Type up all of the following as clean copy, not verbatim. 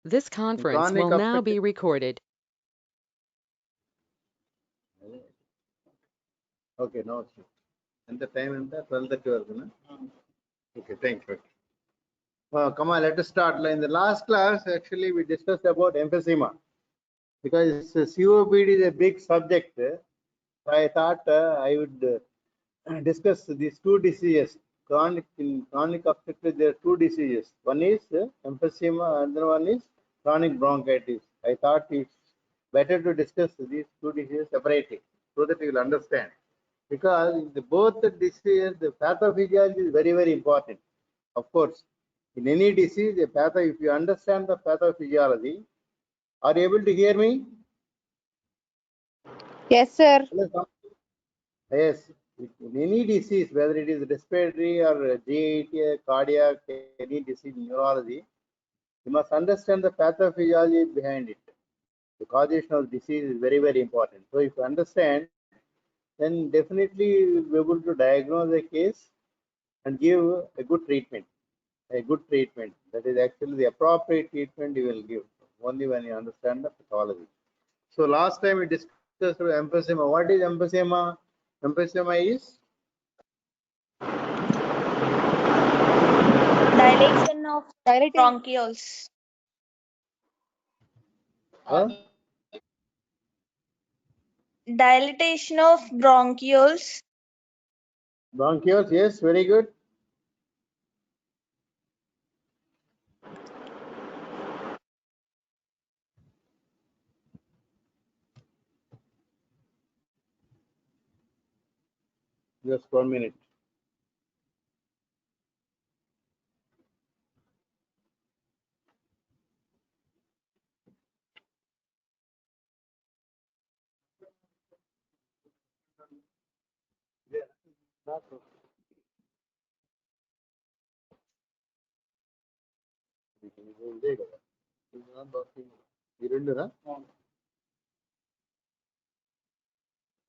This conference chronic will now obstructive. be recorded. Okay, no. And the time and the 12:30 varuguna. Okay, thank you. Come on, let us start. In the last class, actually, we discussed about emphysema because COPD is a big subject. I thought I would discuss these two diseases. Chronic obstructive, there are two diseases. One is emphysema, another one is chronic bronchitis. I thought it's better to discuss these two diseases separately so that you will understand. Because in both the diseases, the pathophysiology is very, very important. Of course, in any disease, if you understand the pathophysiology, are you able to hear me? Yes, sir. Yes, in any disease, whether it is respiratory or GIT, cardiac, any disease, neurology, you must understand the pathophysiology behind it. The causation of disease is very, very important. So, if you understand, then definitely you will be able to diagnose a case and give a good treatment. A good treatment, that is actually the appropriate treatment you will give only when you understand the pathology. So, last time we discussed emphysema. What is emphysema? Emphysema is Dilation of bronchioles. Dilatation of bronchioles. Bronchioles, yes, very good. Just 1 minute.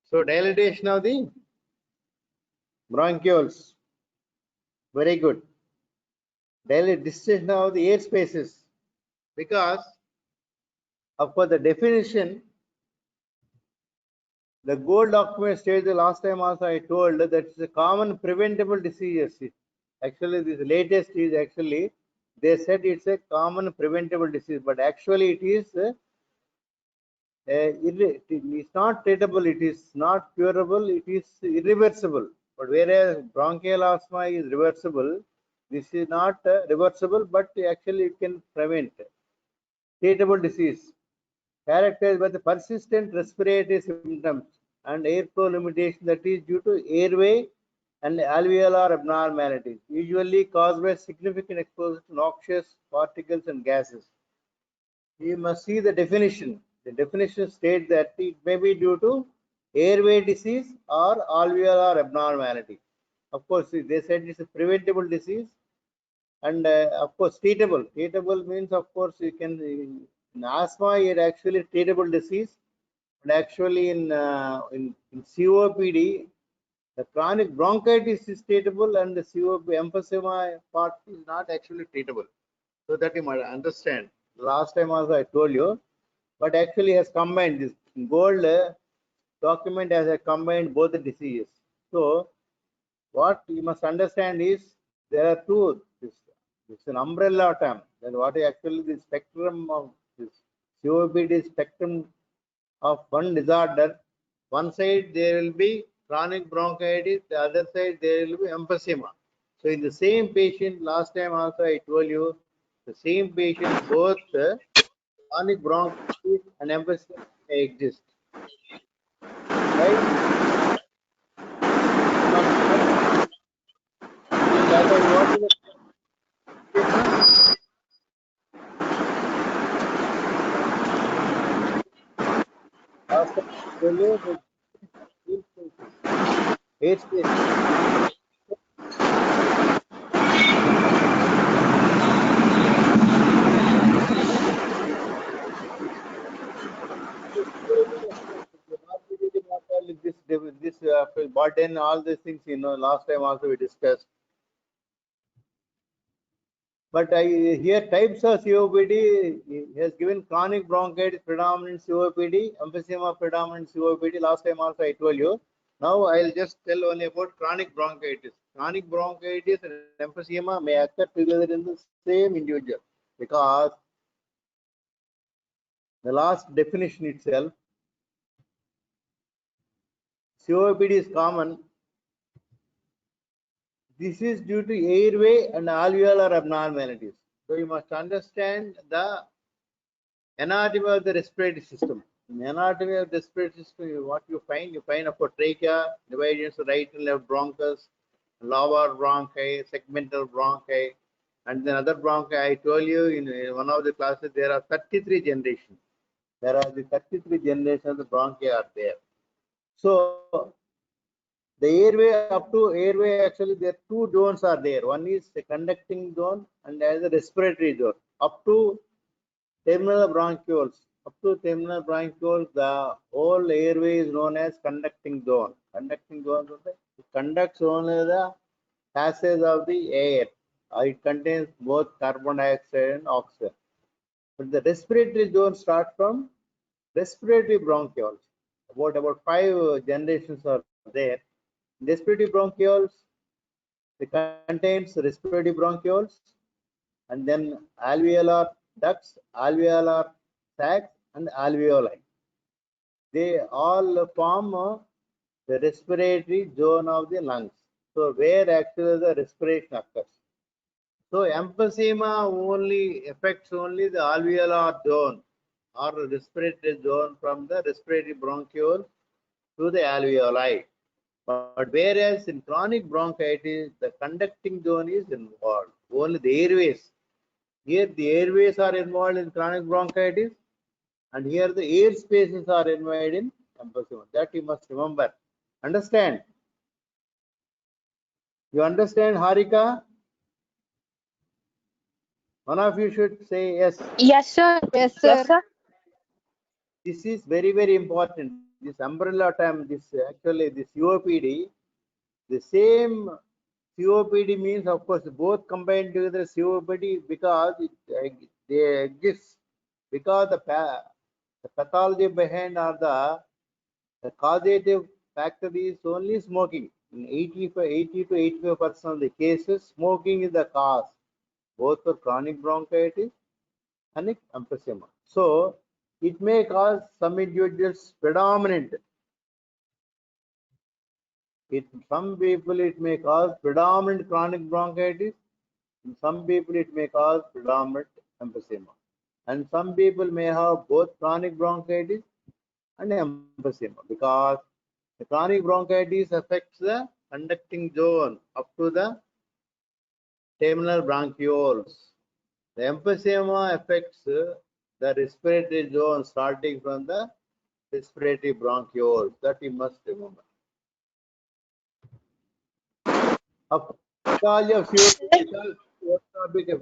So dilatation of the bronchioles, very good. Dilatation of the air spaces, because of course the definition, the gold document states the last time also I told that it's a common preventable disease. Actually, this latest is actually they said it's a common preventable disease, but actually it is it's not treatable, it is not curable, it is irreversible. But whereas bronchial asthma is reversible, this is not reversible, but actually it can prevent. Treatable disease characterized by the persistent respiratory symptoms and airflow limitation that is due to airway and alveolar abnormalities, usually caused by significant exposure to noxious particles and gases. You must see the definition. The definition states that it may be due to airway disease or alveolar abnormality. Of course, they said it's a preventable disease, and of course, treatable. Treatable means, of course, you can in asthma, it actually treatable disease, but actually in COPD, the chronic bronchitis is treatable, and the COPD emphysema part is not actually treatable. So that you might understand. Last time also I told you, but actually has combined this gold document has combined both the diseases. So what you must understand is there are two. This is an umbrella term. Then what is actually the spectrum of this COPD spectrum of one disorder. One side there will be chronic bronchitis, the other side there will be emphysema. So in the same patient, last time also I told you, the same patient both chronic bronchitis and emphysema may exist. Right? That is what is the emphysema? Last time I told you the air space. This burden, all these things, last time also we discussed. But here types of COPD, he has given chronic bronchitis, predominant COPD, emphysema, predominant COPD. Last time also I told you. Now I'll just tell only about chronic bronchitis. Chronic bronchitis and emphysema may occur together in the same individual because the last definition itself, COPD is common. This is due to airway and alveolar abnormalities. So you must understand the anatomy of the respiratory system. In the anatomy of the respiratory system, what you find a trachea divided into right and left bronchus, lower bronchi, segmental bronchi, and then other bronchi. I told you in one of the classes there are 33 generations. There are the 33 generations of the bronchi are there. So the airway up to airway, actually there are two zones are there. One is the conducting zone and as a respiratory zone. Up to terminal bronchioles. Up to terminal bronchioles, the whole airway is known as conducting zone. Conducting zone conducts only the passage of the air. It contains both carbon dioxide and oxygen. But the respiratory zone starts from respiratory bronchioles. About 5 generations are there. Respiratory bronchioles, it contains respiratory bronchioles and then alveolar ducts, alveolar sacs, and alveoli. They all form the respiratory zone of the lungs. So where actually the respiration occurs. So emphysema only affects only the alveolar zone or respiratory zone from the respiratory bronchiole to the alveoli. But whereas in chronic bronchitis, the conducting zone is involved. Only the airways. Here the airways are involved in chronic bronchitis, and here the air spaces are involved in emphysema. That you must remember. Understand? You understand, Harika? One of you should say yes. Yes, sir. Yes, sir. This is very, very important. This umbrella term, this actually this COPD, the same COPD means, of course, both combined together COPD because they exist because the pathology behind or the causative factor is only smoking. In 80 to 85% of the cases, smoking is the cause, both for chronic bronchitis and emphysema. So it may cause some individuals predominant. Some people it may cause predominant chronic bronchitis. In some people it may cause predominant emphysema. And some people may have both chronic bronchitis and emphysema because the chronic bronchitis affects the conducting zone up to the terminal bronchioles. The emphysema affects the respiratory zone starting from the respiratory bronchioles. That you must remember.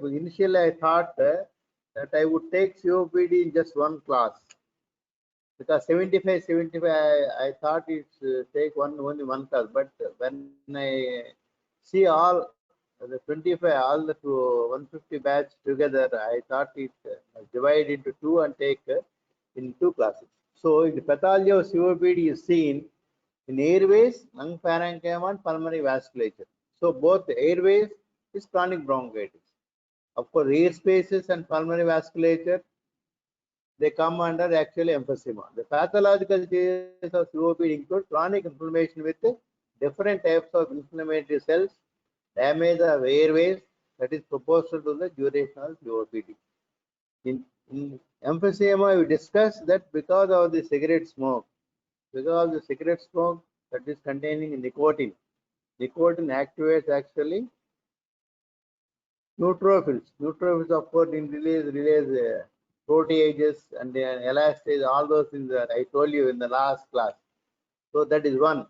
Initially I thought that I would take COPD in just one class because 75 I thought it's take only one class, but when I see all the 25 all the 150 batch together, I thought it divide into two and take in two classes. So the pathology of COPD is seen in airways, lung parenchyma, and pulmonary vasculature. So both the airways is chronic bronchitis. Of course, air spaces and pulmonary vasculature, they come under actually emphysema. The pathological changes of COPD include chronic inflammation with different types of inflammatory cells, damage of airways that is proportional to the duration of COPD. In emphysema, we discussed that because of the cigarette smoke, that is containing nicotine. Nicotine activates actually neutrophils. Neutrophils, of course, release proteases and elastase, all those things that I told you in the last class. So that is one.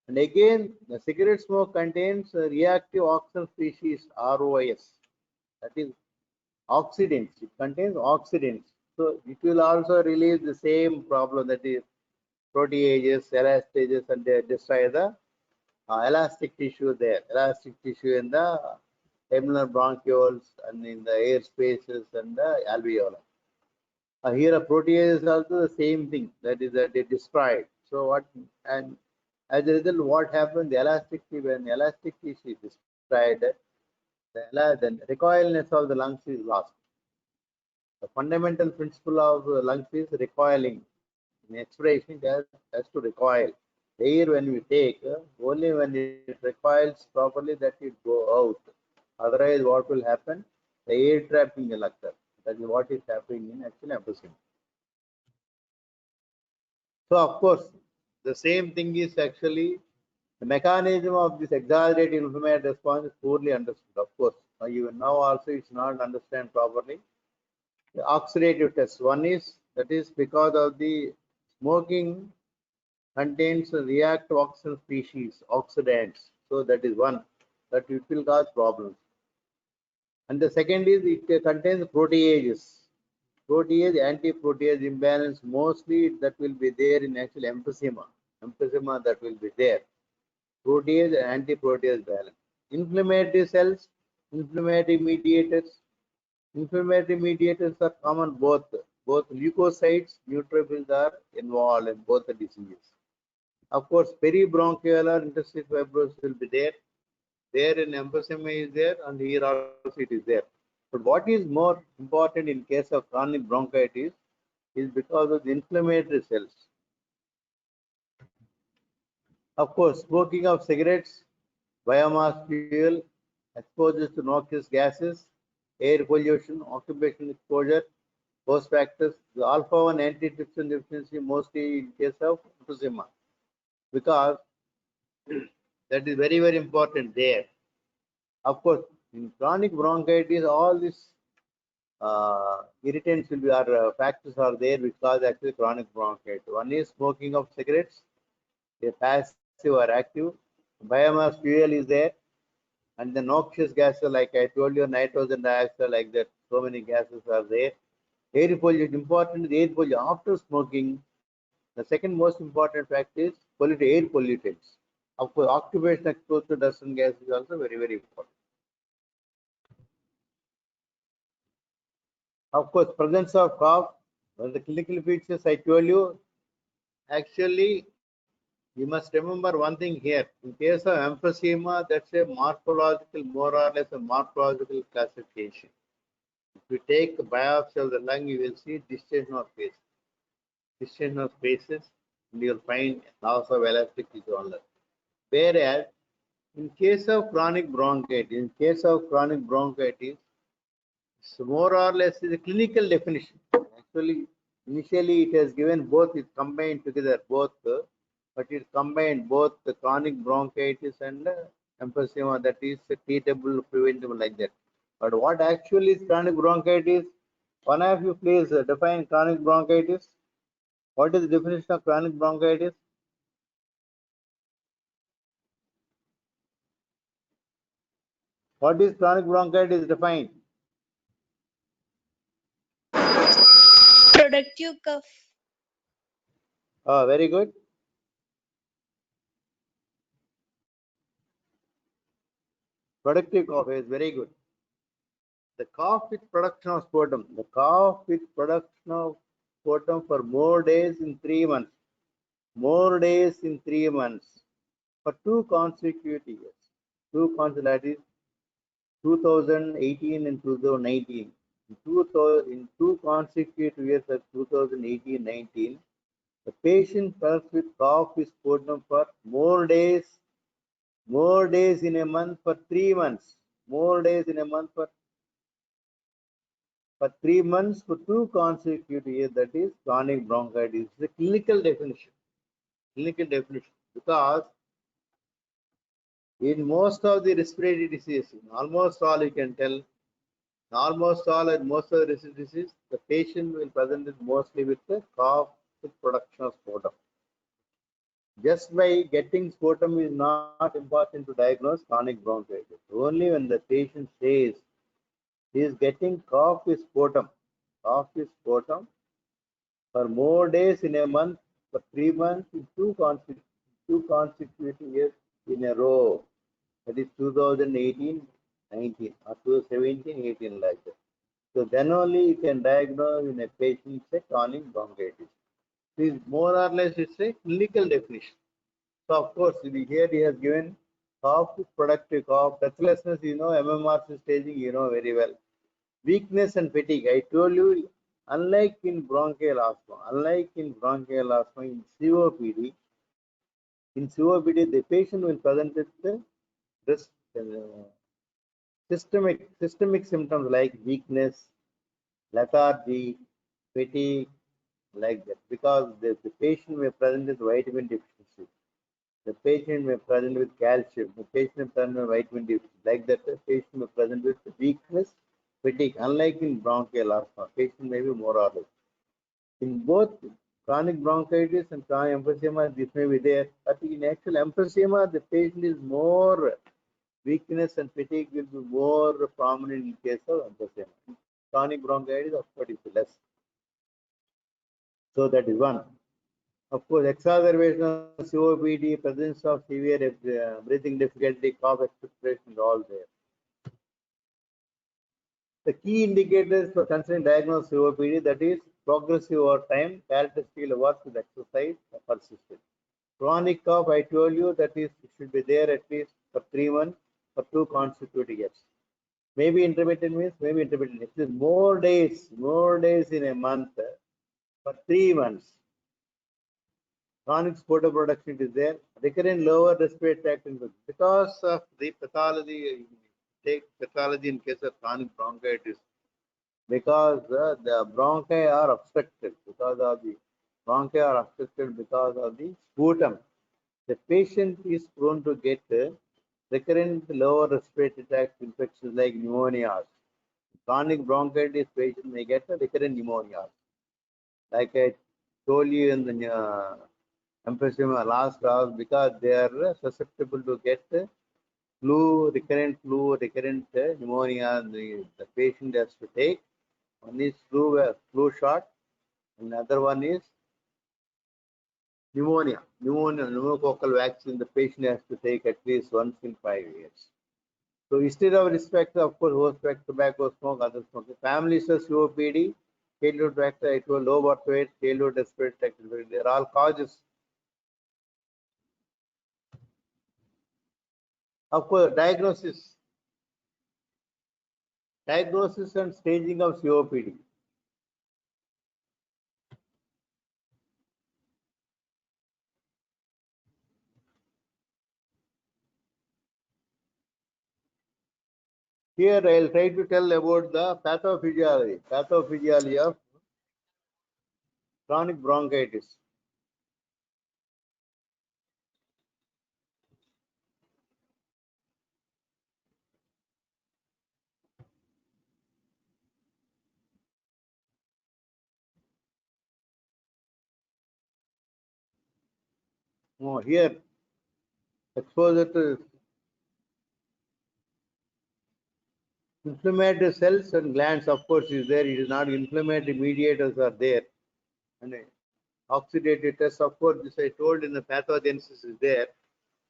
And again, the cigarette smoke contains reactive oxygen species, ROS. That is oxidants. It contains oxidants. So it will also release the same problem, that is proteases, elastases, and they destroy the elastic tissue there, elastic tissue in the terminal bronchioles and in the air spaces and the alveoli. Here a protease is also the same thing, that is that it is destroyed. So what, and as a result, what happens? The elasticity, when elastic tissue is destroyed, the recoilness of the lungs is lost. The fundamental principle of the lungs is recoiling. In expiration, it has to recoil. The air when we take, only when it recoils properly that it go out. Otherwise, what will happen? The air trapping will occur. That is what is happening in actual emphysema. So, of course, the same thing is actually the mechanism of this exaggerated inflammatory response is poorly understood. Of course, even now also it's not understand properly. The oxidative test. One is that is because of the smoking contains reactive oxygen species, oxidants. So that is one that it will cause problems. And the second is it contains proteases. Protease, anti-protease imbalance, mostly that will be there in actual emphysema. Emphysema that will be there. Protease and anti-protease balance. Inflammatory cells, inflammatory mediators. Inflammatory mediators are common both. Both leukocytes, neutrophils are involved in both the diseases. Of course, peribronchial interstitial fibrosis will be there. There in emphysema is there, and here also it is there. But what is more important in case of chronic bronchitis is because of the inflammatory cells. Of course, smoking of cigarettes, biomass fuel, exposure to noxious gases, air pollution, occupation exposure, host factors, the alpha-1 antitrypsin deficiency mostly in case of emphysema, because that is very, very important there. Of course, in chronic bronchitis, all these irritants will be, or factors are there which cause actually chronic bronchitis. One is smoking of cigarettes, a passive or active. Biomass fuel is there, and the noxious gases, like I told you, nitrogen dioxide, like that. So many gases are there. Air pollution, important is air pollution. After smoking, the second most important fact is air pollutants. Of course, occupation exposed to dust and gas is also very, very important. Of course, presence of cough, the clinical features I told you, actually, you must remember one thing here. In case of emphysema, that's a morphological, more or less a morphological classification. If you take a biopsy of the lung, you will see distension of spaces. Distension of spaces, and you will find loss of elastic tissue on that. Whereas, in case of chronic bronchitis, so more or less is a clinical definition. Actually, initially it has given both, it's combined together, both, but it combined both the chronic bronchitis and emphysema, that is treatable, preventable, like that. But what actually is chronic bronchitis? One of you please define chronic bronchitis. What is the definition of chronic bronchitis? What is chronic bronchitis defined? Productive cough. Oh, very good. Productive cough is very good. The cough with production of sputum. The cough with production of sputum for more days in 3 months. More days in 3 months. For 2 consecutive years. 2 consecutive, 2018 and 2019. In 2 consecutive years of 2018-19, the patient felt with cough with sputum for more days in a month for 3 months. More days in a month for 3 months for 2 consecutive years, that is chronic bronchitis. The clinical definition. Because in most of the respiratory diseases, almost all you can tell, almost all and most of the respiratory diseases, the patient will present it mostly with the cough with production of sputum. Just by getting sputum is not important to diagnose chronic bronchitis. Only when the patient says he is getting cough with sputum for more days in a month, for 3 months, in 2 consecutive years in a row. That is 2018 19 up to 17, 18 like that. So then only you can diagnose in a patient a chronic bronchitis. This more or less it's a clinical definition. So of course, here he has given cough, productive cough, breathlessness, MMRC staging, very well. Weakness and fatigue. I told you, unlike in bronchial asthma, in COPD, the patient will present with this systemic symptoms like weakness, lethargy, fatigue, like that, because the patient may present with vitamin deficiency. The patient may present with calcium. The patient may present with vitamin deficiency. Like that, the patient may present with weakness, fatigue. Unlike in bronchial asthma, patient may be more or less. In both chronic bronchitis and chronic emphysema, this may be there. But in actual emphysema, the patient is more weakness and fatigue will be more prominent in case of emphysema. Chronic bronchitis, of course, is less. So that is one. Of course, exacerbation of COPD, presence of severe breathing difficulty, cough, expectoration, all there. The key indicators for considering diagnosis of COPD, that is progressive over time, characteristically worse with exercise, persistent. Chronic cough, I told you that is should be there at least for 3 months for 2 consecutive years. Maybe intermittent means maybe intermittent. It is more days in a month for 3 months. Chronic sputoproduction is there. Recurrent lower respiratory tract infection. Because of the pathology, take pathology in case of chronic bronchitis, because the bronchi are obstructed, because of the sputum. The patient is prone to get recurrent lower respiratory tract infections like pneumonia. Chronic bronchitis patient may get a recurrent pneumonia. Like I told you in the emphysema last class, because they are susceptible to get recurrent pneumonia. The patient has to take. One is flu shot, and another one is pneumococcal vaccine. The patient has to take at least once in 5 years. So instead of risk factor, of course, host factor, tobacco smoke, other smoke. Family says COPD, childhood factor, it was low birth weight, childhood respiratory tract infection. They are all causes. Of course, diagnosis and staging of COPD. Here I'll try to tell about the pathophysiology of chronic bronchitis. Oh, here exposure to inflammatory cells and glands, of course, is there. It is not inflammatory mediators are there. And oxidative test, of course, this I told in the pathogenesis is there.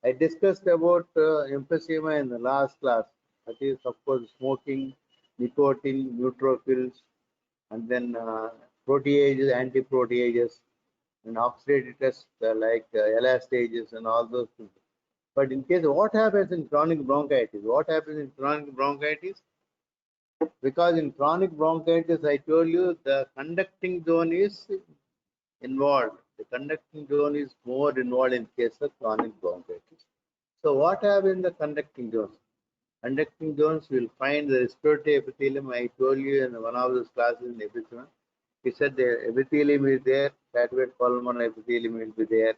I discussed about emphysema in the last class. That is, of course, smoking, nicotine, neutrophils, and then proteases, anti-proteases, and oxidative tests like elastases and all those things. But in case, what happens in chronic bronchitis? Because in chronic bronchitis, I told you the conducting zone is involved. The conducting zone is more involved in case of chronic bronchitis. So what happens in the conducting zones? Conducting zones will find the respiratory epithelium. I told you in one of those classes in epithelium. He said the epithelium is there, statuate pulmonary epithelium will be there,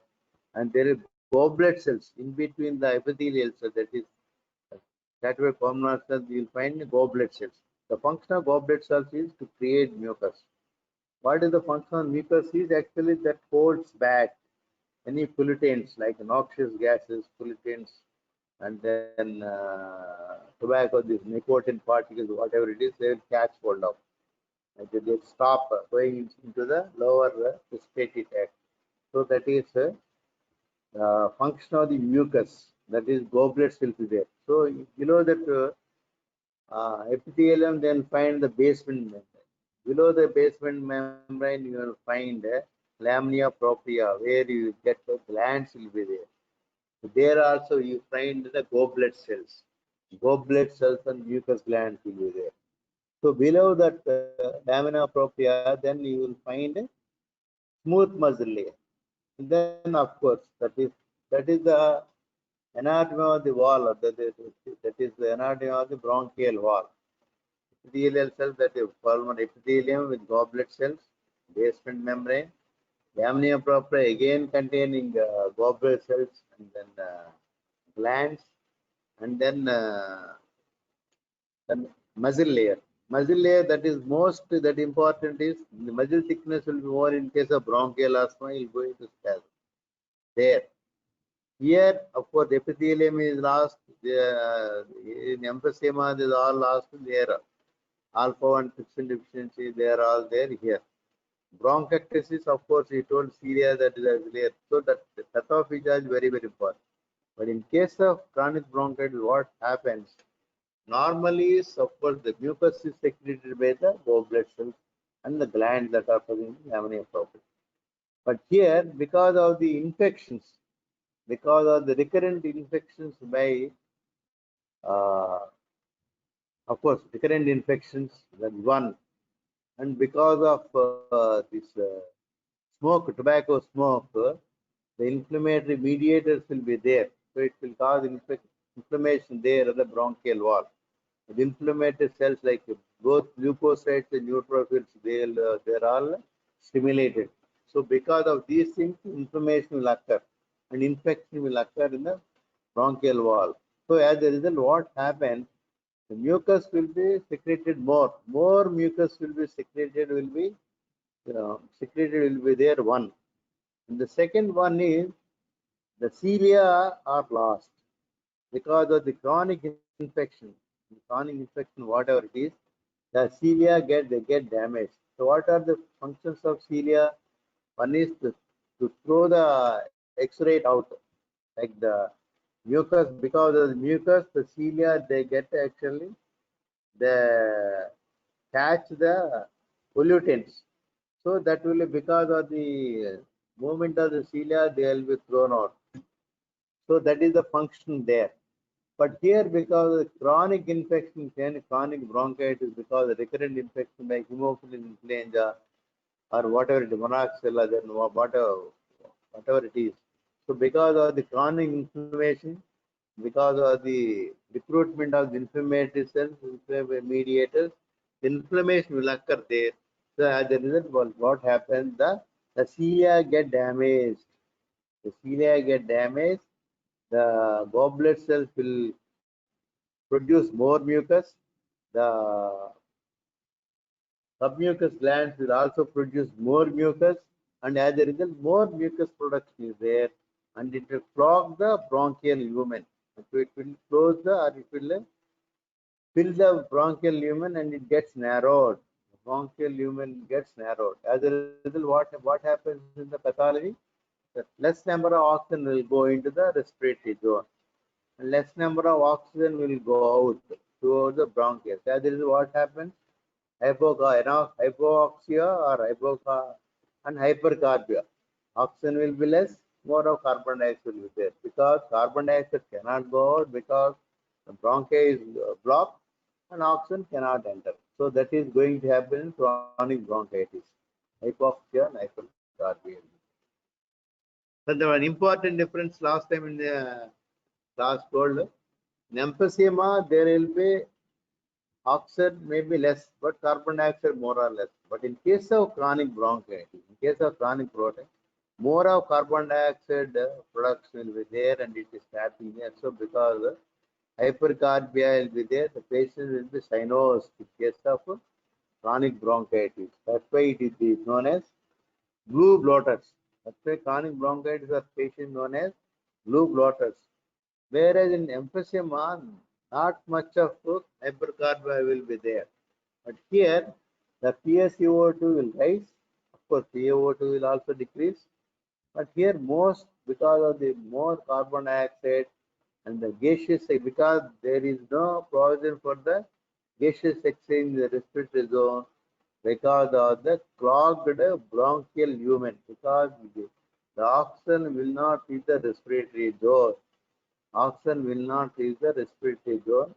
and there is goblet cells in between the epithelial cells. That is statuate pulmonary cells. You will find goblet cells. The function of goblet cells is to create mucus. What is the function of mucus? Is actually that holds back any pollutants like noxious gases, pollutants, and then tobacco, these nicotine particles, whatever it is, they will catch hold of. And they stop going into the lower respiratory tract. So that is function of the mucus. That is goblets will be there. So you know that epithelium, then find the basement membrane. Below the basement membrane, you will find lamina propria, where you get the glands will be there. There also you find the goblet cells. Goblet cells and mucus glands will be there. So below that lamina propria, then you will find smooth muscle layer. And then of course that is the anatomy of the wall. That is the anatomy of the bronchial wall. Epithelial cells, that is pulmonary epithelium with goblet cells, basement membrane, lamina propria again containing goblet cells, and then glands, and then the muscle layer. Muscle layer, that is most that important is the muscle thickness will be more in case of bronchial asthma. You'll go into spasm there. Here, of course, epithelium is lost. In emphysema, this is all lost there. Alpha 1 trypsin deficiency, they are all there here. Bronchiectasis, of course, he told Syria that is there. So that the cutoff is very, very important. But in case of chronic bronchitis, what happens? Normally, of course, the mucus is secreted by the goblet cells and the glands that are present in lamina propria. But here, because of the infections, because of the recurrent infections by, uh, of course, recurrent infections, that one, and because of this smoke, tobacco smoke, the inflammatory mediators will be there. So it will cause inflammation there at the bronchial wall. The inflammatory cells like both leukocytes and neutrophils, they're all stimulated. So because of these things, inflammation will occur and infection will occur in the bronchial wall. So as a result, what happens? The mucus will be secreted more. More mucus will be secreted. Secreted will be there one. And the second one is the cilia are lost because of the chronic infection. The chronic infection, whatever it is, the cilia get damaged. So what are the functions of cilia? One is to throw the exudate out, like the mucus. Because of the mucus, the cilia they get actually they catch the pollutants. So that will be because of the movement of the cilia, they will be thrown out. So that is the function there. But here, because of chronic infection, chronic bronchitis, because of recurrent infection like Haemophilus influenza or whatever it is, monoxella, then whatever it is. So because of the chronic inflammation, because of the recruitment of the inflammatory cells, inflammatory mediators, inflammation will occur there. So as a result, what happens? The cilia get damaged. The cilia get damaged. The goblet cells will produce more mucus. The submucous glands will also produce more mucus, and as a result, more mucus production is there, and it will clog the bronchial lumen. So it will close or it will fill the bronchial lumen, and it gets narrowed. The bronchial lumen gets narrowed. As a result, what happens in the pathology? The less number of oxygen will go into the respiratory zone, and less number of oxygen will go out towards the bronchus. As a result, what happens? Hypoxia or and hypercarbia. Oxygen will be less, more of carbon dioxide will be there, because carbon dioxide cannot go out because the bronchi is blocked and oxygen cannot enter. So that is going to happen in chronic bronchitis, hypoxia and hypercarbia. But there was an important difference last time in the class told. In emphysema, there will be oxygen may be less, but carbon dioxide more or less. But in case of chronic bronchitis, in case of chronic bronchitis, more of carbon dioxide production will be there, and it is happening here. So because hypercarbia will be there, the patient will be cyanosed in case of chronic bronchitis. That's why it is known as blue bloaters. That's why chronic bronchitis are patients known as blue bloaters. Whereas in emphysema, not much of hypercarbia will be there. But here, the PaCO2 will rise. Of course, PaO2 will also decrease. But here, most because of the more carbon dioxide and the gaseous, because there is no provision for the gaseous exchange in the respiratory zone because of the clogged bronchial lumen, because the oxygen will not reach the respiratory zone. Oxygen will not reach the respiratory zone,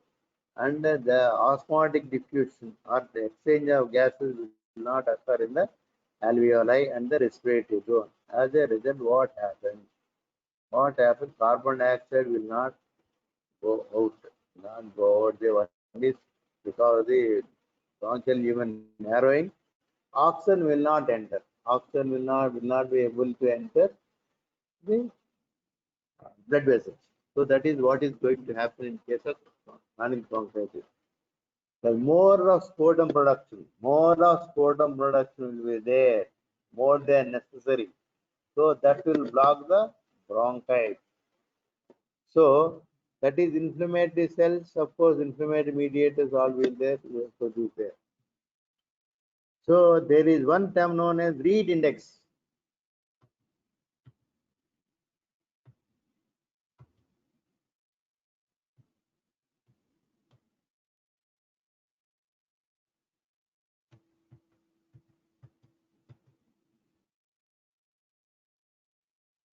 and the osmotic diffusion or the exchange of gases will not occur in the alveoli and the respiratory zone. As a result, what happens? What happens? Carbon dioxide will not go out, not go out. The one is because the bronchial lumen narrowing, oxygen will not enter. Oxygen will not be able to enter the blood vessels. So that is what is going to happen in case of chronic bronchitis. The more of sputum production will be there, more than necessary. So that will block the bronchi. So that is inflammatory cells. Of course, inflammatory mediators always there to produce there. So there is one term known as Reed index.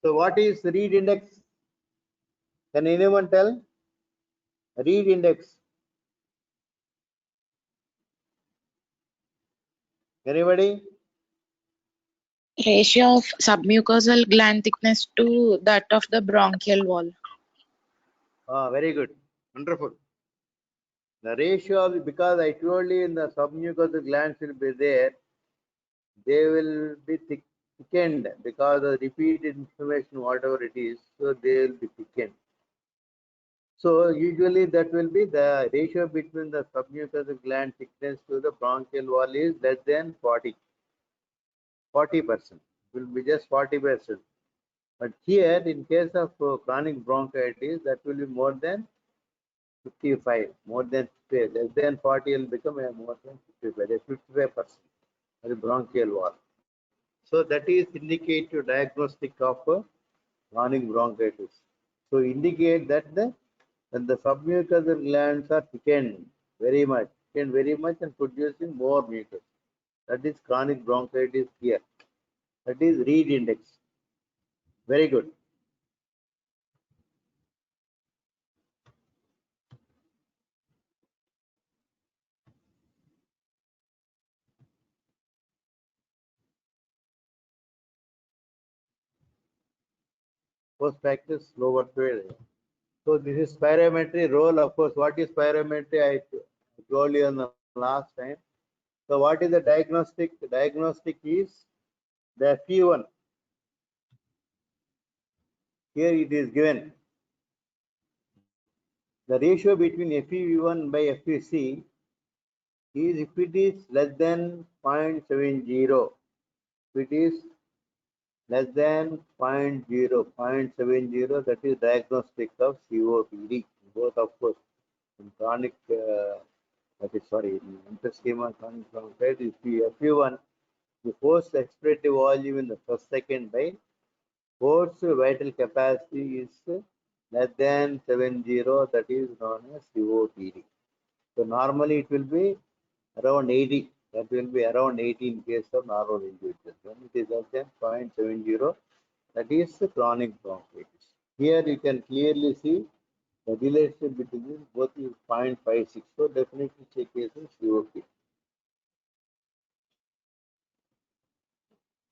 So what is Reed index? Can anyone tell? Reed index. Anybody? Ratio of submucosal gland thickness to that of the bronchial wall. Very good. Wonderful. The ratio of, because I told you in the submucosal glands will be there, they will be thickened because of repeated inflammation, whatever it is, so they will be thickened. So usually that will be the ratio between the submucosal gland thickness to the bronchial wall is less than 40%. Will be just 40%. But here, in case of chronic bronchitis, that will be more than 55, more than 50, less than 40 will become a more than 55, 55%. The bronchial wall. So that is indicative diagnostic of chronic bronchitis. So indicate that when the submucosal glands are thickened very much and producing more mucus. That is chronic bronchitis here. That is Reed index. Very good. Post practice lower field. So this is spirometry role. Of course, what is spirometry? I told you on the last time. So what is the diagnostic? The diagnostic is the FE1. Here it is given. The ratio between FEV1 by FVC is if it is less than 0.70. If it is less than 0.70, that is diagnostic of COPD. Both, of course, in chronic, in emphysema, chronic bronchitis, FEV1, the forced expiratory volume in the first second by forced vital capacity is less than 70, that is known as COPD. So normally it will be around 80. That will be around 80 in case of normal individuals. When it is less than 0.70, that is chronic bronchitis. Here you can clearly see the relationship between both is 0.56. So definitely check case in COPD.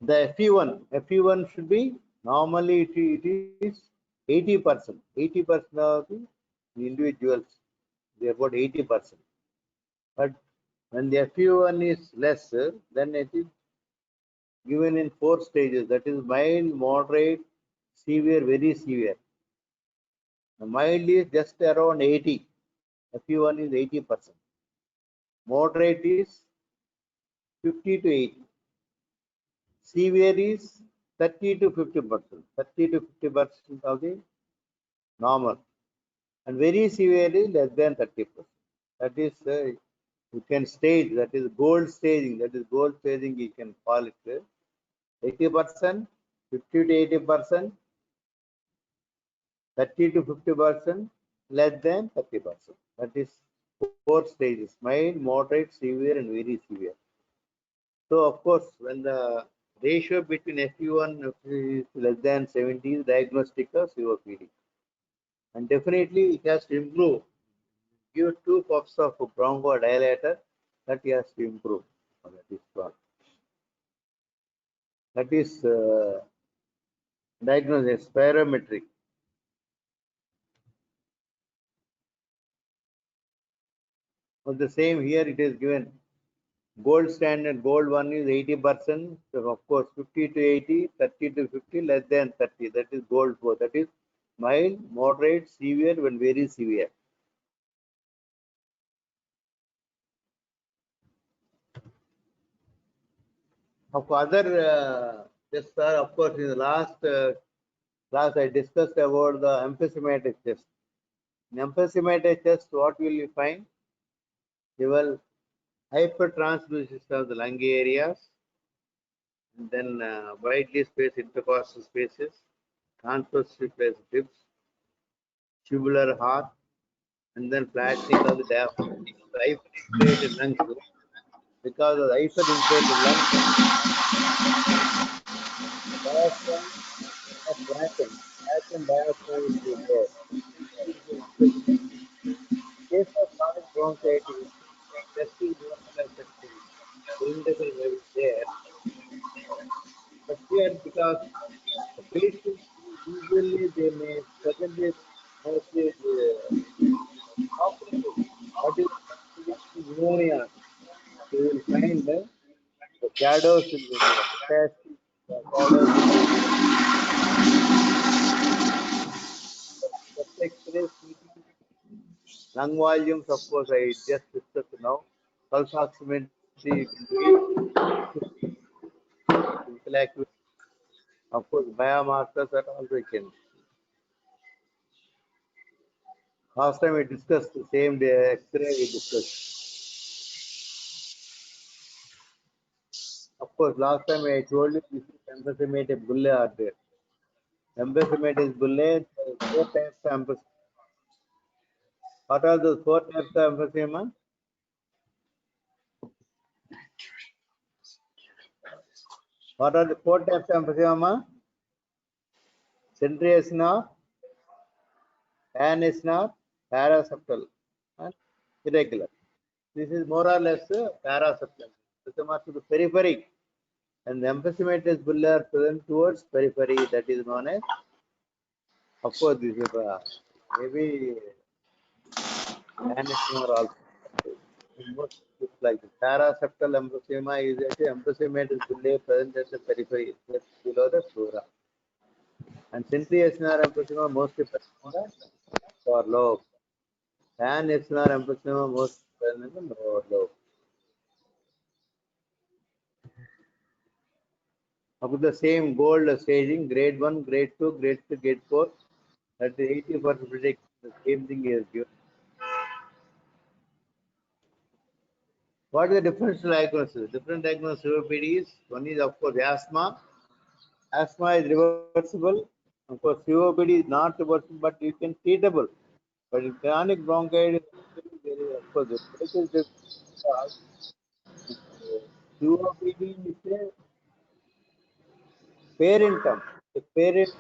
The FE1 should be normally it is 80%. 80% of the individuals, they are about 80%. But when the FE1 is less, then it is given in 4 stages. That is mild, moderate, severe, very severe. The mild is just around 80. FE1 is 80%. Moderate is 50 to 80. Severe is 30 to 50%. 30 to 50% of the normal. And very severe is less than 30%. That is, you can stage, that is gold staging. That is gold staging, you can call it 80%, 50 to 80%, 30 to 50%, less than 30%. That is 4 stages: mild, moderate, severe, and very severe. So, of course, when the ratio between FeV1 and FeV is less than 70 is diagnostic of COPD. And definitely it has to improve. Give 2 puffs of bronchodilator, that has to improve. That is what. That is diagnosis, spirometric. For the same here, it is given gold standard. Gold one is 80%. So of course, 50 to 80, 30 to 50, less than 30. That is gold 4. That is mild, moderate, severe, and very severe. Of other tests are, of course, in the last class I discussed about the emphysematous test. In emphysematous test, what will you find? You will hypertranslucency of the lung areas, and then widely spaced intercostal spaces, transverse space dips, tubular heart, and then flattening of the diaphragm. The hyperinflated lungs, because of the hyperinflated lungs, diaphragm are flattened. Flattened diaphragm will be there. In case of chronic bronchitis, testing pneumonia indefinitely will be there. But here, because the patients usually they may present with mostly operative, but if pneumonia, you will find the shadows will be there. Fantastic shadows will be there. Chest X-ray, CT, lung volumes, of course, I just discussed now. Pulse oximetry, you can do it. Physical activity, of course, biomarkers that also you can. Last time we discussed the same day X-ray we discussed. Of course, last time I told you this is emphysematous bulle are there. Emphysematous bulle, 4 types of emphysema. What are those 4 types of emphysema? What are the 4 types of emphysema? Central nerve, annus nerve, paraseptal, and irregular. This is more or less paraseptal. Emphysema to the periphery, and the emphysematous bulle are present towards periphery. That is known as, of course, this is maybe annus nerve also. Most like the paraseptal emphysema is actually emphysematous bulle present at the periphery, just below the pleura. And central nerve emphysema mostly present in the lower lobe. Annus nerve emphysema mostly present in the lower lobe. About the same gold staging, grade 1, grade 2, grade 3, grade 4, that is 80% prediction. The same thing is given. What is the differential diagnosis? Different diagnosis of COPD is, one is of course asthma. Asthma is reversible. Of course, COPD is not reversible, but you can treatable. But in chronic bronchitis, of course, the medical difference COPD is a parentum. The parentum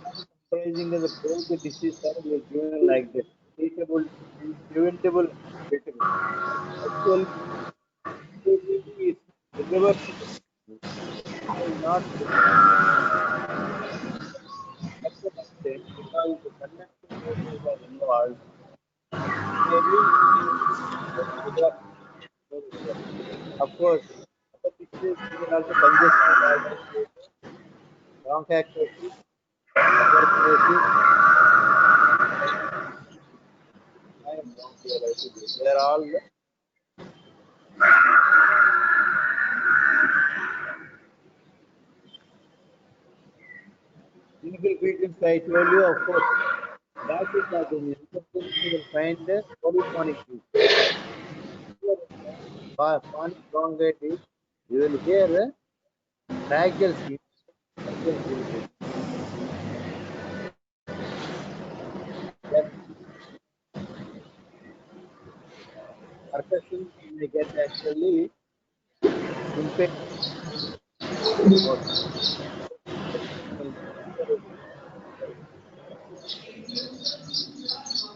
comprising of the both the disease are given like this. Treatable, preventable, treatable. Actually, COPD is irreversible. It is not at the extent because the conductive forces are involved. Maybe of course, other diseases can also congestive heart disease, bronchiectasis, tuberculosis, and bronchiolitis. They are all clinical features I told you, of course. Backward pathology, you will find the polyphonic disease. Chronic bronchitis, you will hear the tracheal stimulation. That percussion may get actually impaired.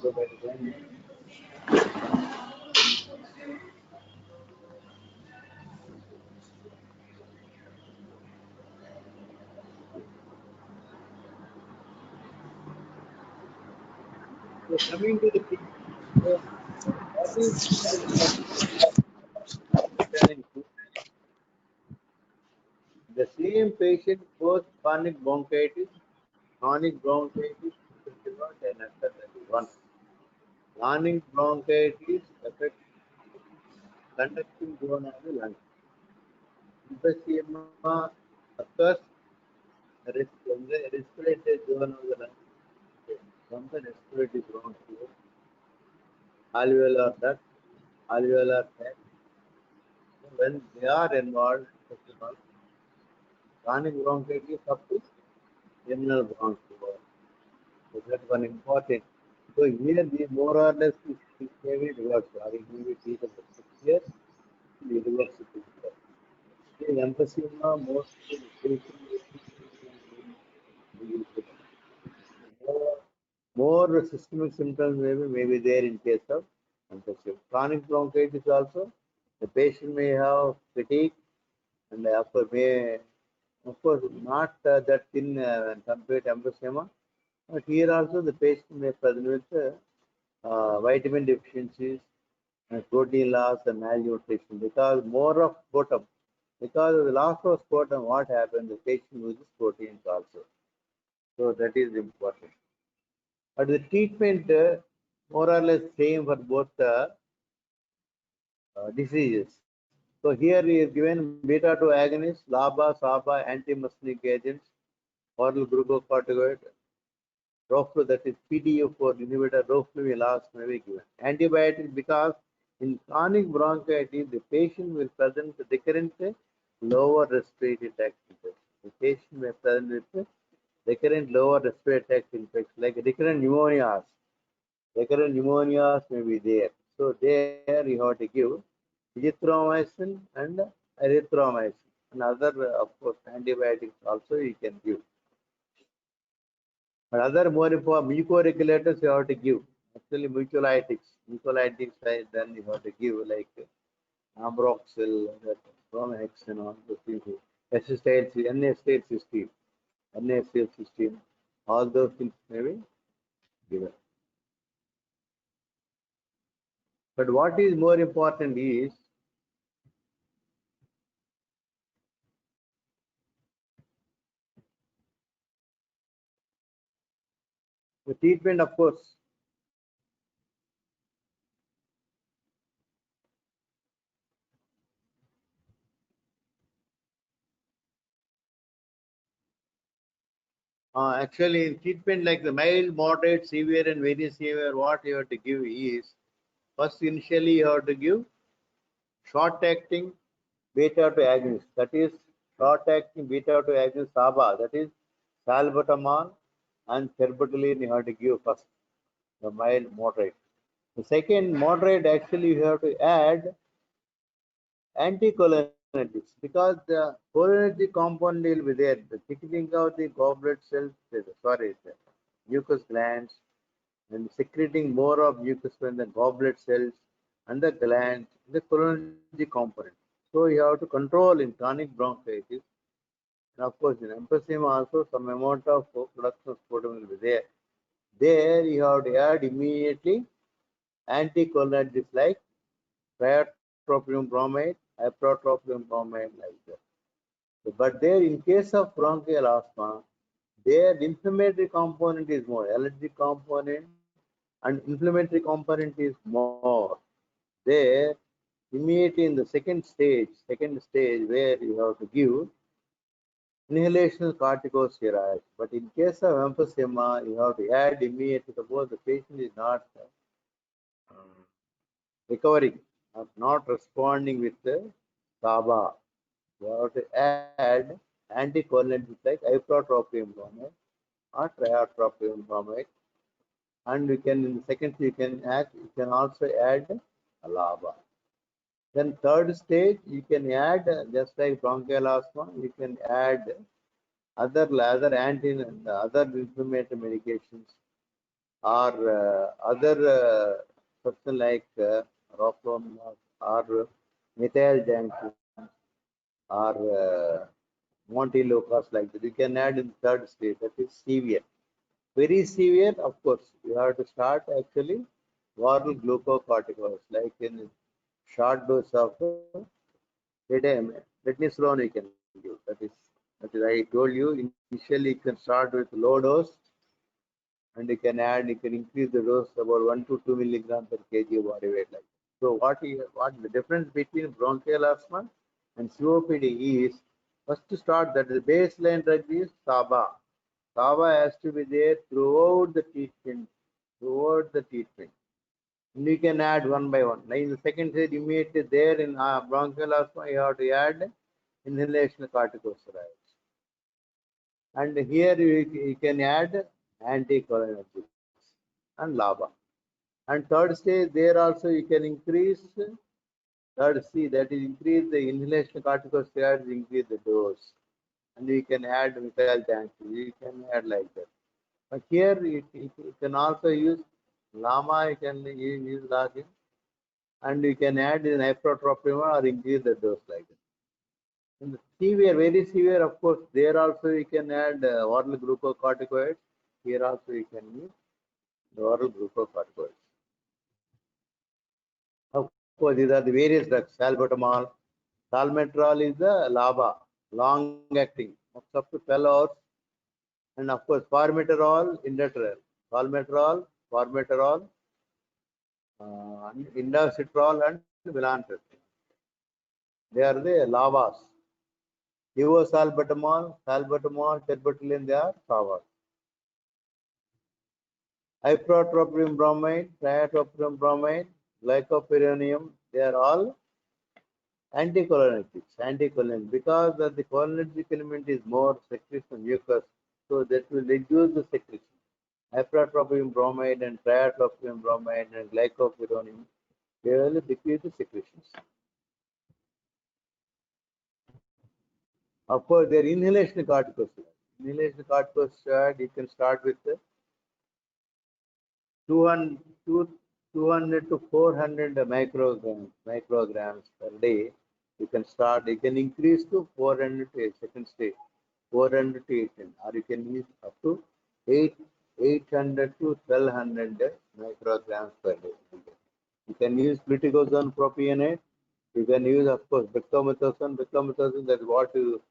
So that when so coming to the picture, so what is understanding the same patient both chronic bronchitis, 51 and after 31. Chronic bronchitis affects conducting zone of the lung. Emphysema occurs from the respiratory zone of the lung, from the respiratory bronchiole, alveolar duct, alveolar sac. When they are involved, first of all, chronic bronchitis up to terminal bronchiole. So that's one important. So here the more or less this may be reversed. I will give you details here. The reverse it is there. The emphysema mostly the patient more systemic symptoms may be there in case of emphysema. Chronic bronchitis also the patient may have fatigue and of course not that thin compared to emphysema, but here also the patient may present with vitamin deficiencies and protein loss and malnutrition because more of sputum. Because of the loss of sputum, what happens? The patient loses proteins also. So that is important. But the treatment more or less same for both diseases. So here he is given beta 2 agonists, LABA, SABA, anti-muscarinic agents, oral glucocorticoid, Roflu, that is PDE4 inhibitor, roflumilast may be given. Antibiotics because in chronic bronchitis, the patient will present recurrent lower respiratory tract infection. The patient may present with recurrent lower respiratory tract infection, like recurrent pneumonias. Recurrent pneumonias may be there. So there you have to give azithromycin and erythromycin and other, of course, antibiotics also you can give. But other more important mucoregulators you have to give. Actually, mucolytics, then you have to give like ambroxol, bromhexin, all those things. NaCl16, all those things may be given. But what is more important is the treatment, of course. Actually, in treatment like the mild, moderate, severe, and very severe, what you have to give is first initially you have to give short-acting beta-2 agonist. That is short-acting beta-2 agonist SABA. That is salbutamol and terbutaline you have to give first. The mild, moderate. The second moderate actually you have to add anticholinergics because the cholinergic compound will be there. The thickening of the goblet cells, sorry, the mucus glands, and secreting more of mucus when the goblet cells and the glands, the cholinergic component. So you have to control in chronic bronchitis. And of course, in emphysema also some amount of production of sputum will be there. There you have to add immediately anticholinergics like tiotropium bromide, ipratropium bromide, like that. But there, in case of bronchial asthma, their inflammatory component is more, allergic component and inflammatory component is more. There, immediately in the second stage where you have to give inhalational corticosteroids. But in case of emphysema, you have to add immediately, suppose the patient is not recovering or not responding with the SABA. You have to add anticholinergics like ipratropium bromide or tiotropium bromide, and you can in the second you can also add LABA. Then third stage, you can add, just like bronchial asthma, you can add other other inflammatory medications, or something like roflumilast or methyl or Montelukast, like that. You can add in third stage, that is severe. Very severe, of course, you have to start actually oral glucocorticoids, like in short dose of prednisolone you can give. That is I told you, initially you can start with low dose, and you can increase the dose about 1 to 2 milligrams per kg of body weight. Like so, what the difference between bronchial asthma and COPD is, first to start, that the baseline drug is SABA. SABA has to be there throughout the treatment. Throughout the treatment, and you can add one by one. Like in the second stage, immediately there in bronchial asthma, you have to add inhalation corticosteroids. And here you can add anticholinergics and LABA. And third stage, there also you can increase third C, that is increase the inhalation corticosteroids, increase the dose. And you can add methyl you can add like that. But here you can also use LAMA, you can use LAGIN, and you can add in ipratropium or increase the dose like that. In the severe, very severe, of course, there also you can add oral glucocorticoids. Here also you can use the oral glucocorticoids. Of course, these are the various drugs. Salbutamol, salmeterol is the LABA, long acting, up to 12 hours. And of course, formoterol, indaterol, salmeterol, formoterol, indacitrol, and vilanterol. They are the LABAs. Salbutamol, terbutaline, they are SABAs. Ipratropium bromide, tiotropium bromide, glycopyrronium, they are all anticholinergics, because the cholinergic element is more secretion of mucus, so that will reduce the secretion. Ipratropium bromide and tiotropium bromide and glycopyrronium, they will decrease the secretions. Of course, their inhalation corticosteroid. Inhalation corticosteroid, you can start with 200 to 400 micrograms per day. You can start. You can increase to 400 to second stage, 400 to 800, or you can use up to 800 to 1200 micrograms per day. You can use fluticasone propionate. You can use, of course, beclomethasone. Beclomethasone, that is what you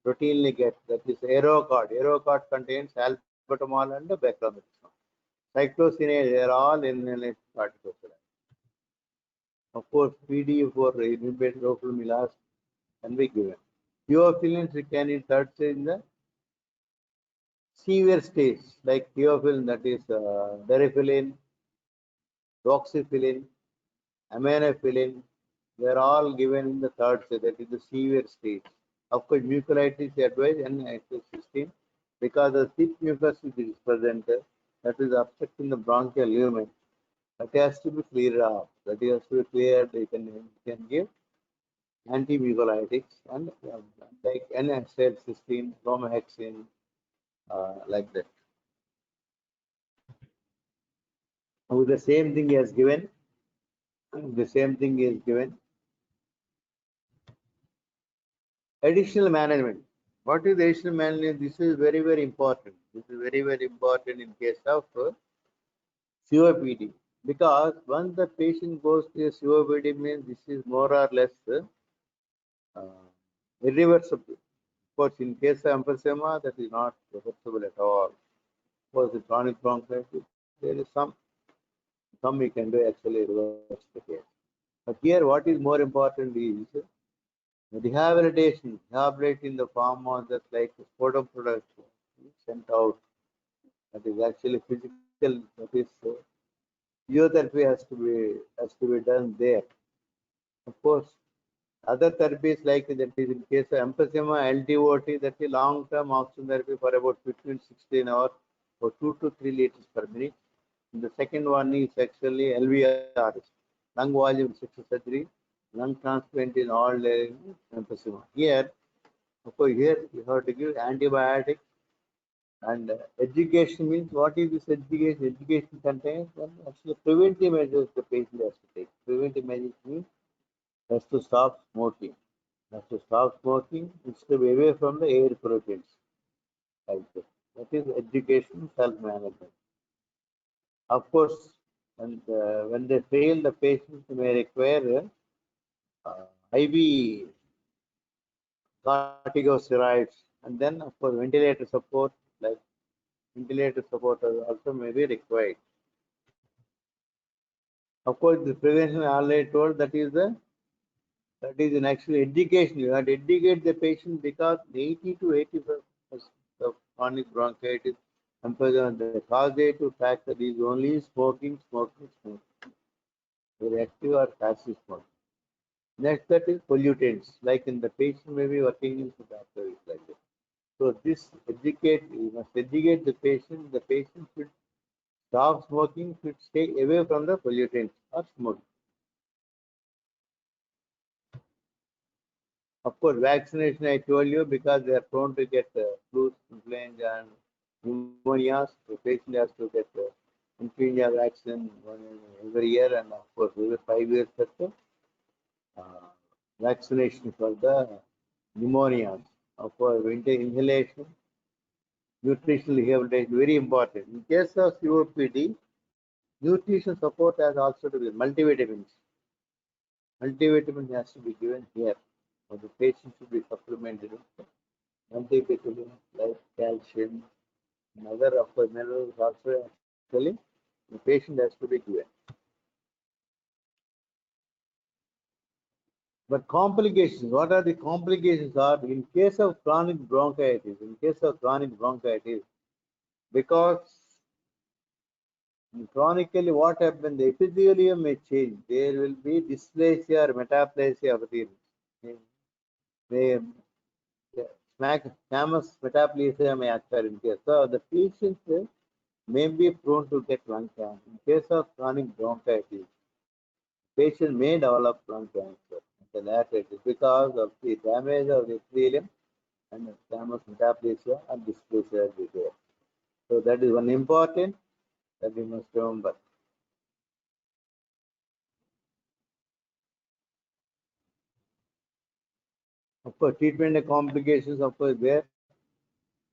routinely get. That is Aerocard. Aerocard contains salbutamol and beclomethasone. Cyclosinase, they are all inhalation corticosteroids. Of course, PD for inhibit roflumilast can be given. Theophylline you can in third stage in the severe stage, like theophylline, that is deriphyllin, doxyphylline, aminophylline, they are all given in the third stage, that is the severe stage. Of course, mucolitis advised and 16, because the thick mucus is present, that is obstructing the bronchial lumen. That has to be cleared off. That has to be cleared. You can give antimucolytics and like N-acetylcysteine, bromhexine, like that. So the same thing is given. The same thing is given. Additional management. What is additional management? This is very, very important. This is very, very important in case of COPD, because once the patient goes to a COPD, means this is more or less irreversible. Of course, in case of emphysema, that is not reversible at all. Of course, the chronic bronchitis, there is some we can do actually reverse the case. But here, what is more important is rehabilitation in the form of just like sputum products sent out. That is actually physical. That is physiotherapy has to be done there. Of course, other therapies like that is in case of emphysema, LDOT, that is long-term oxygen therapy for about 15 to 16 hours for 2 to 3 liters per minute. And the second one is actually LVRS, lung volume restriction surgery. lung transplant in all emphysema. Here, of course, here you have to give antibiotic. And education means, what is this education? Education contains actually preventive measures the patient has to take. Preventive measures means has to stop smoking. Has to stop smoking and stay away from the air pollutants. Like that. That is education, self-management. Of course, and when they fail, the patient may require IV corticosteroids, and then of course ventilator support, like ventilator support also may be required. Of course, the prevention I already told, that is an actual education. You have to educate the patient, because 80 to 85% of chronic bronchitis, emphysema, the causative factor is only smoking, smoking, smoking. Very active or passive smoking. Next, that is pollutants, like in the patient may be working in factories like that. So this you must educate the patient. The patient should stop smoking, should stay away from the pollutants or smoking. Of course, vaccination I told you, because they are prone to get flu, influenza, and pneumonias. The patient has to get influenza vaccine every year, and of course, every 5 years, uh, vaccination for the pneumonias. Of course, winter inhalation, nutritional rehabilitation, very important. In case of COPD, nutrition support has also to be multivitamins. Multivitamin has to be given here. Or the patient should be supplemented with multivitamin like calcium and other of course minerals also. Actually, the patient has to be given. But complications, what are the complications are in case of chronic bronchitis? In case of chronic bronchitis, because chronically what happens, the epithelium may change. There will be dysplasia or metaplasia of the may squamous metaplasia may occur in case. So the patient may be prone to get lung cancer. In case of chronic bronchitis, patient may develop lung cancer at the later stage because of the damage of the epithelium and squamous metaplasia and dysplasia will be there. So that is one important that we must remember. Of course, treatment and complications, of course, there.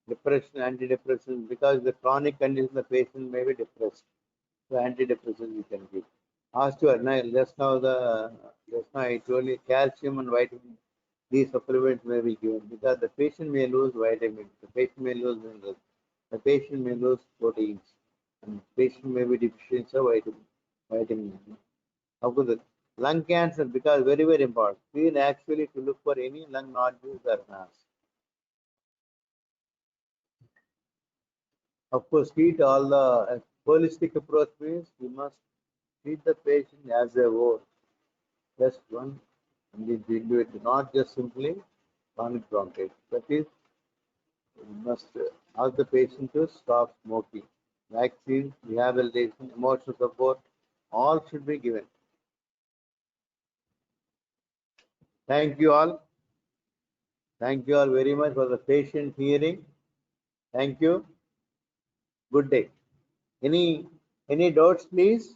Depression, antidepressants, because the chronic condition the patient may be depressed. So antidepressants we can give. Just now I told you calcium and vitamin D supplements may be given, because the patient may lose vitamins, the patient may lose minerals, the patient may lose proteins, and the patient may be deficient of vitamin. Of course, lung cancer, because very, very important. We need actually to look for any lung nodules or mass. Of course, treat all the holistic approach means we must treat the patient as a whole. Just one individual, not just simply chronic bronchitis. That is, we must ask the patient to stop smoking. Vaccine, rehabilitation, emotional support, all should be given. Thank you all. Thank you all very much for the patient hearing. Thank you. Good day. Any doubts, please?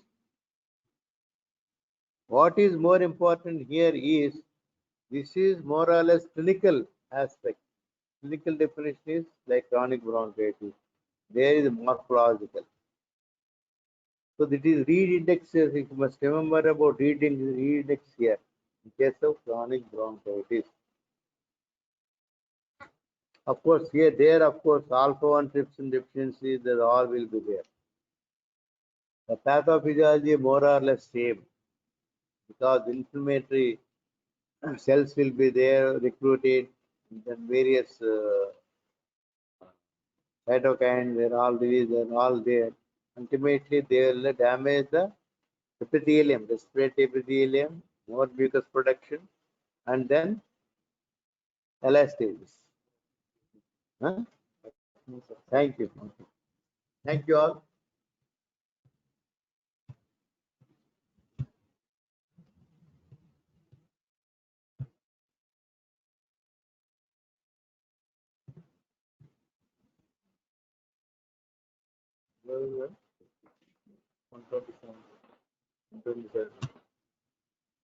What is more important here is, this is more or less clinical aspect. Clinical definition is like chronic bronchitis. There is morphological. So that is read index. You must remember about read index here in case of chronic bronchitis. Of course, of course, alpha-1 trypsin deficiency, that all will be there. The pathophysiology more or less same, because inflammatory cells will be there recruited, then various cytokines, they're all released, they're all there. Ultimately, they will damage the epithelium, respiratory epithelium, more mucus production, and then elastasis. Huh? Thank you. Thank you all. 127. 127.